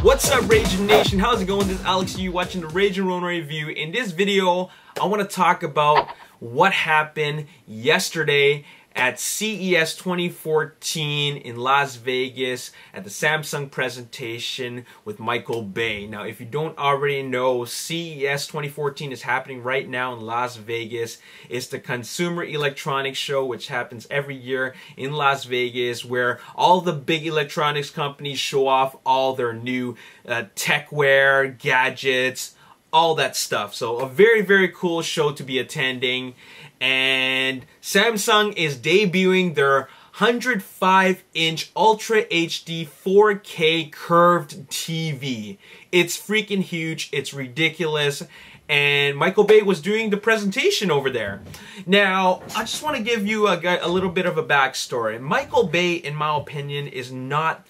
What's up, Ragin Nation? How's it going? This is Alex, you watching the Ragin Ronin review. In this video, I want to talk about what happened yesterday at CES 2014 in Las Vegas at the Samsung presentation with Michael Bay. Now, if you don't already know, CES 2014 is happening right now in Las Vegas. It's the Consumer Electronics Show, which happens every year in Las Vegas, where all the big electronics companies show off all their new techwear, gadgets, all that stuff. So a very, very cool show to be attending. And Samsung is debuting their 105-inch Ultra HD 4K curved TV. It's freaking huge. It's ridiculous. And Michael Bay was doing the presentation over there. Now, I just want to give you a little bit of a backstory. Michael Bay, in my opinion, is not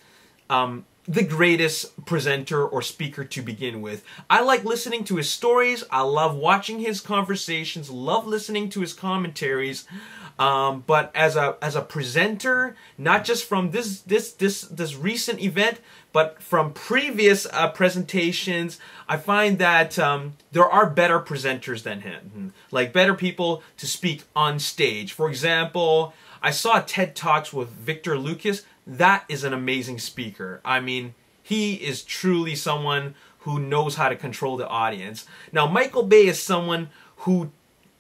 the greatest presenter or speaker to begin with. I like listening to his stories. I love watching his conversations. Love listening to his commentaries. But as a presenter, not just from this recent event, but from previous presentations, I find that there are better presenters than him, like better people to speak on stage. For example, I saw TED Talks with Victor Lucas. That is an amazing speaker. I mean, he is truly someone who knows how to control the audience. Now, Michael Bay is someone who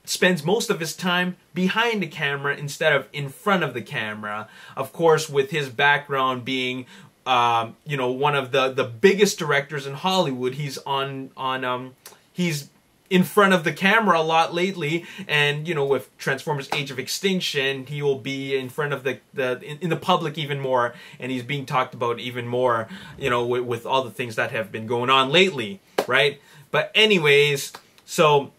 spends most of his time behind the camera instead of in front of the camera. Of course, with his background being, you know, one of the biggest directors in Hollywood, he's he's in front of the camera a lot lately, and you know, with Transformers: Age of Extinction, he will be in front of in the public even more, and he's being talked about even more, you know, with all the things that have been going on lately, right? But anyways, so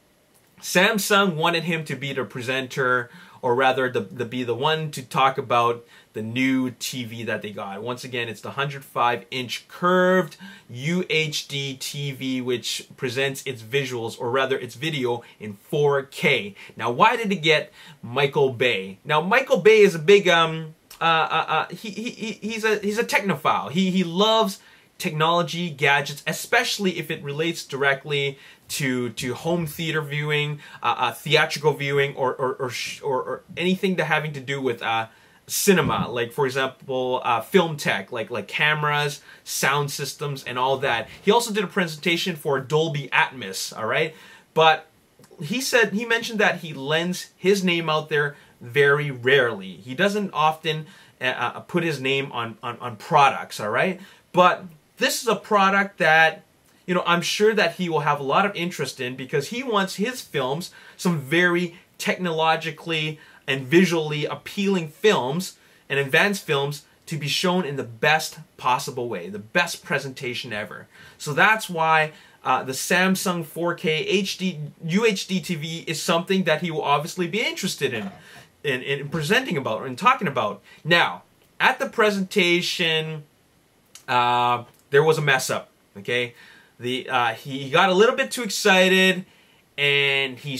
Samsung wanted him to be the presenter, or rather be the one to talk about the new TV that they got. Once again, it's the 105-inch curved UHD TV, which presents its visuals, or rather its video, in 4K. Now, why did it get Michael Bay? Now, Michael Bay is a big he's a technophile. He loves technology, gadgets, especially if it relates directly to home theater viewing, theatrical viewing, or anything that having to do with cinema, like for example film tech, like cameras, sound systems, and all that. He also did a presentation for Dolby Atmos, all right? But he mentioned that he lends his name out there very rarely. He doesn't often put his name on products, all right? But this is a product that, you know, I'm sure that he will have a lot of interest in, because he wants his films, some very technologically and visually appealing films and advanced films, to be shown in the best possible way, the best presentation ever. So that's why the Samsung 4K UHD TV is something that he will obviously be interested in presenting about and talking about. Now, at the presentation, there was a mess up. Okay, he got a little bit too excited, and he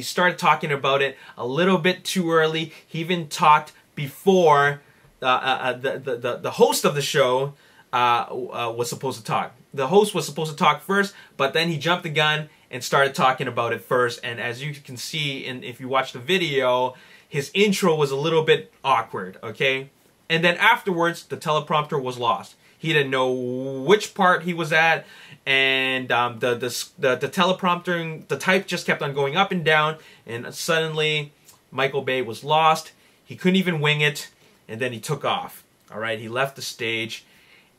started talking about it a little bit too early. He even talked before the host of the show was supposed to talk. The host was supposed to talk first, but then he jumped the gun and started talking about it first. And as you can see, and if you watch the video, his intro was a little bit awkward. Okay, and then afterwards, the teleprompter was lost. He didn't know which part he was at, and the teleprompter, the type just kept on going up and down, and suddenly Michael Bay was lost. He couldn't even wing it, and then he took off. All right, he left the stage,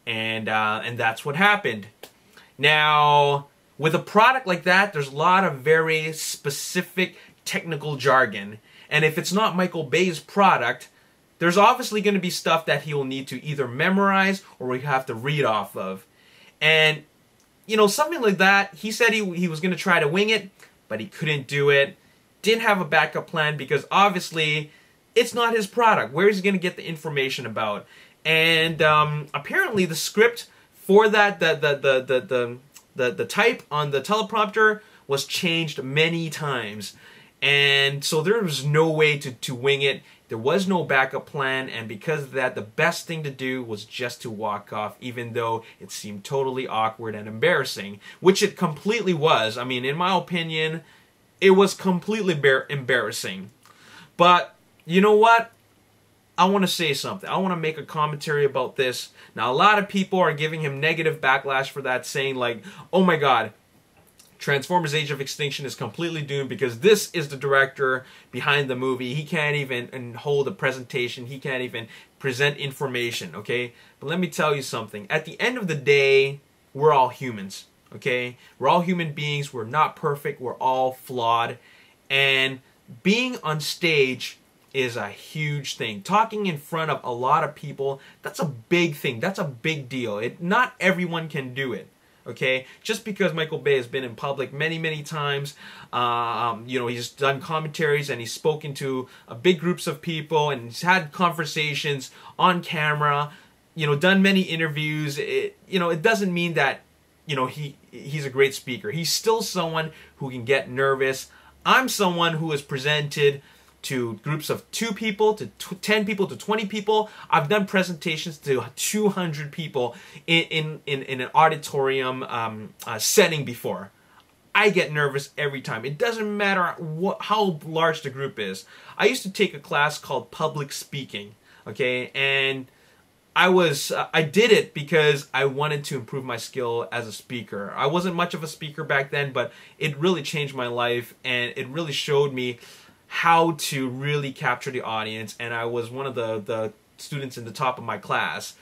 and that's what happened. Now, with a product like that, there's a lot of very specific technical jargon, and if it's not Michael Bay's product, there's obviously going to be stuff that he will need to either memorize or we have to read off of. And, you know, something like that, he said he was going to try to wing it, but he couldn't do it. Didn't have a backup plan, because obviously it's not his product. Where is he going to get the information about? And apparently the script for that, the type on the teleprompter was changed many times. And so there was no way to wing it. There was no backup plan, and because of that, the best thing to do was just to walk off, even though it seemed totally awkward and embarrassing, which it completely was. I mean, in my opinion, it was completely embarrassing. But you know what? I want to say something. I want to make a commentary about this. Now, a lot of people are giving him negative backlash for that, saying like, oh my god, Transformers Age of Extinction is completely doomed because this is the director behind the movie. He can't even hold a presentation. He can't even present information, okay? But let me tell you something. At the end of the day, we're all humans, okay? We're all human beings. We're not perfect. We're all flawed. And being on stage is a huge thing. Talking in front of a lot of people, that's a big thing. That's a big deal. Not everyone can do it. Okay, just because Michael Bay has been in public many times, you know, he's done commentaries and he's spoken to big groups of people and he's had conversations on camera, you know, done many interviews. You know, it doesn't mean that, you know, he's a great speaker. He's still someone who can get nervous. I'm someone who has presented to groups of 2 people, to 10 people, to 20 people. I've done presentations to 200 people in an auditorium setting before. I get nervous every time. It doesn't matter how large the group is. I used to take a class called public speaking, okay, and I did it because I wanted to improve my skill as a speaker. I wasn't much of a speaker back then, but it really changed my life, and it really showed me how to really capture the audience, and I was one of the students in the top of my class.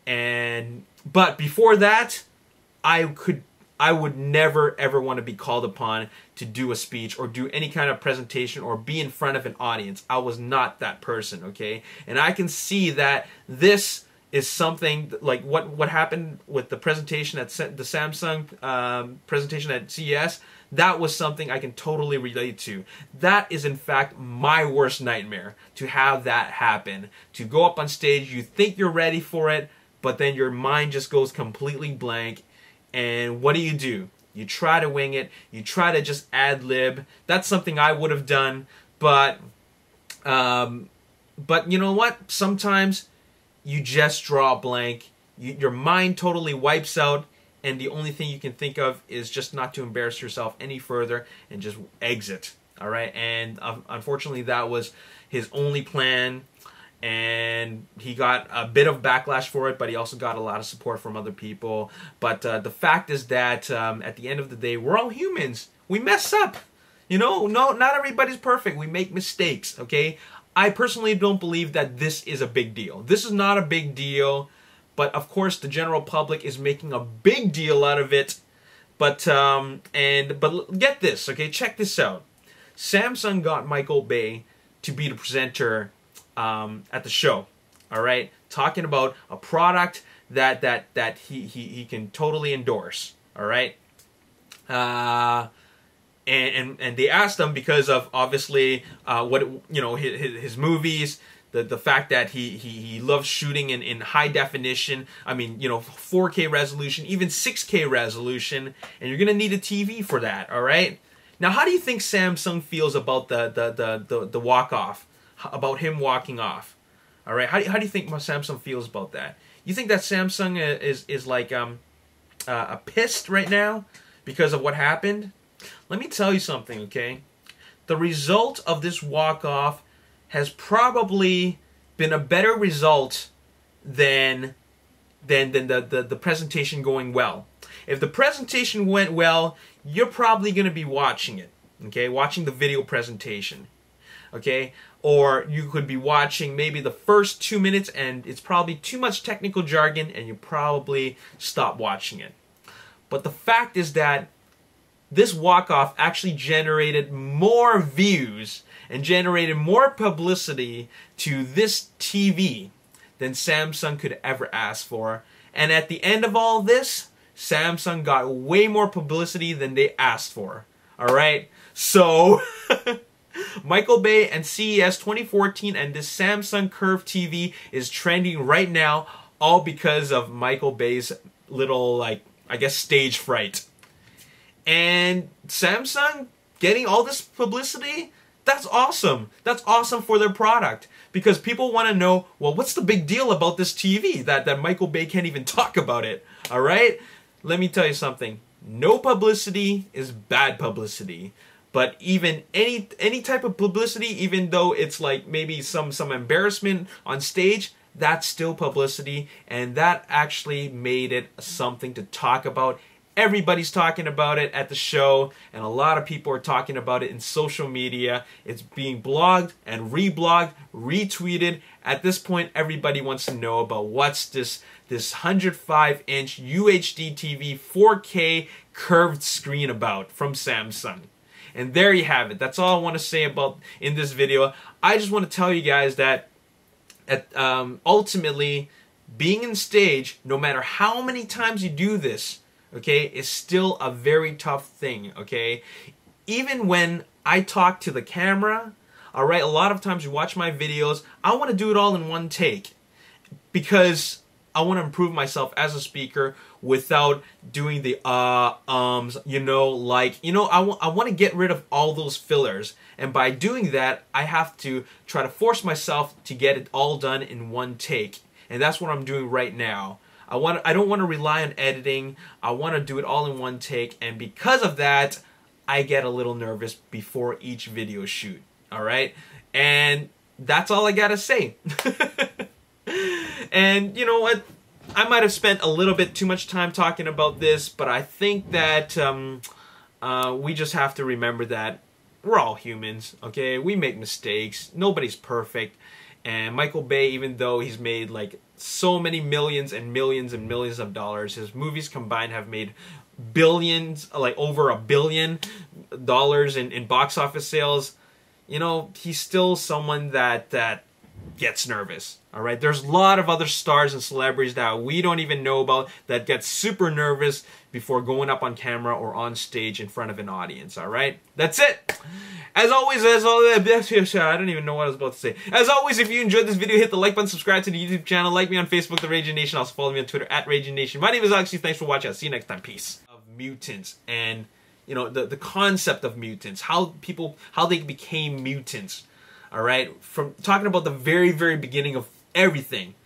But before that, I would never ever want to be called upon to do a speech or do any kind of presentation or be in front of an audience. I was not that person, okay? And I can see that this is something like what happened with the presentation at the Samsung presentation at CES. That was something I can totally relate to. That is in fact my worst nightmare, to have that happen. To go up on stage, you think you're ready for it, but then your mind just goes completely blank, and what do? You try to wing it, you try to just ad-lib. That's something I would have done, but you know what? Sometimes you just draw a blank, your mind totally wipes out, and the only thing you can think of is just not to embarrass yourself any further and just exit, all right? And unfortunately, that was his only plan, and he got a bit of backlash for it, but he also got a lot of support from other people. But the fact is that at the end of the day, we're all humans. We mess up. You know, not everybody's perfect. We make mistakes, okay? I personally don't believe that this is a big deal. This is not a big deal. But of course, the general public is making a big deal out of it. But get this, okay? Check this out. Samsung got Michael Bay to be the presenter at the show. All right, talking about a product that he can totally endorse. All right, and they asked him because of obviously his movies. The fact that he loves shooting in high definition, I mean, 4K resolution, even 6K resolution, and you're gonna need a TV for that, all right? Now, how do you think Samsung feels about the walk off, about him walking off, all right? How do you think Samsung feels about that? You think that Samsung is like pissed right now because of what happened? Let me tell you something, okay? The result of this walk off has probably been a better result than the presentation going well. If the presentation went well, you're probably going to be watching it, okay? Watching the video presentation, okay? Or you could be watching maybe the first 2 minutes and it's probably too much technical jargon and you probably stop watching it. But the fact is that this walk-off actually generated more views and generated more publicity to this TV than Samsung could ever ask for. And at the end of all this, Samsung got way more publicity than they asked for. Alright? So, Michael Bay and CES 2014 and this Samsung Curve TV is trending right now, all because of Michael Bay's little, I guess, stage fright. And Samsung getting all this publicity, that's awesome. That's awesome for their product. because people want to know, well, what's the big deal about this TV that Michael Bay can't even talk about it, all right? Let me tell you something. No publicity is bad publicity. But even any type of publicity, even though it's like maybe some embarrassment on stage, that's still publicity, and that actually made it something to talk about. Everybody's talking about it at the show, and a lot of people are talking about it in social media. It's being blogged and reblogged, retweeted. At this point, everybody wants to know about what's this 105-inch UHD TV 4K curved screen about from Samsung. And there you have it. That's all I want to say about in this video. I just want to tell you guys that ultimately, being in stage, no matter how many times you do this, okay, is still a very tough thing, okay? Even when I talk to the camera, all right, a lot of times you watch my videos, I want to do it all in one take because I want to improve myself as a speaker without doing the you know, like, you know, I want to get rid of all those fillers, and by doing that, I have to try to force myself to get it all done in one take, and that's what I'm doing right now. I don't want to rely on editing. I want to do it all in one take, and because of that, I get a little nervous before each video shoot. All right, and that's all I gotta say. And you know what? I might have spent a little bit too much time talking about this, but I think that we just have to remember that we're all humans, okay? We make mistakes. Nobody's perfect. And Michael Bay, even though he's made like so many millions and millions and millions of dollars, his movies combined have made billions, like over $1 billion in box office sales. You know, he's still someone that gets nervous, all right? There's a lot of other stars and celebrities that we don't even know about that get super nervous before going up on camera or on stage in front of an audience, all right? That's it. As always, I don't even know what I was about to say. As always, if you enjoyed this video, hit the like button, subscribe to the YouTube channel, like me on Facebook, The Ragin Nation. Also follow me on Twitter, @RaginNation. My name is Alex. Thanks for watching. I'll see you next time. Peace. Of mutants and, you know, the concept of mutants, how they became mutants. All right, from talking about the very beginning of everything.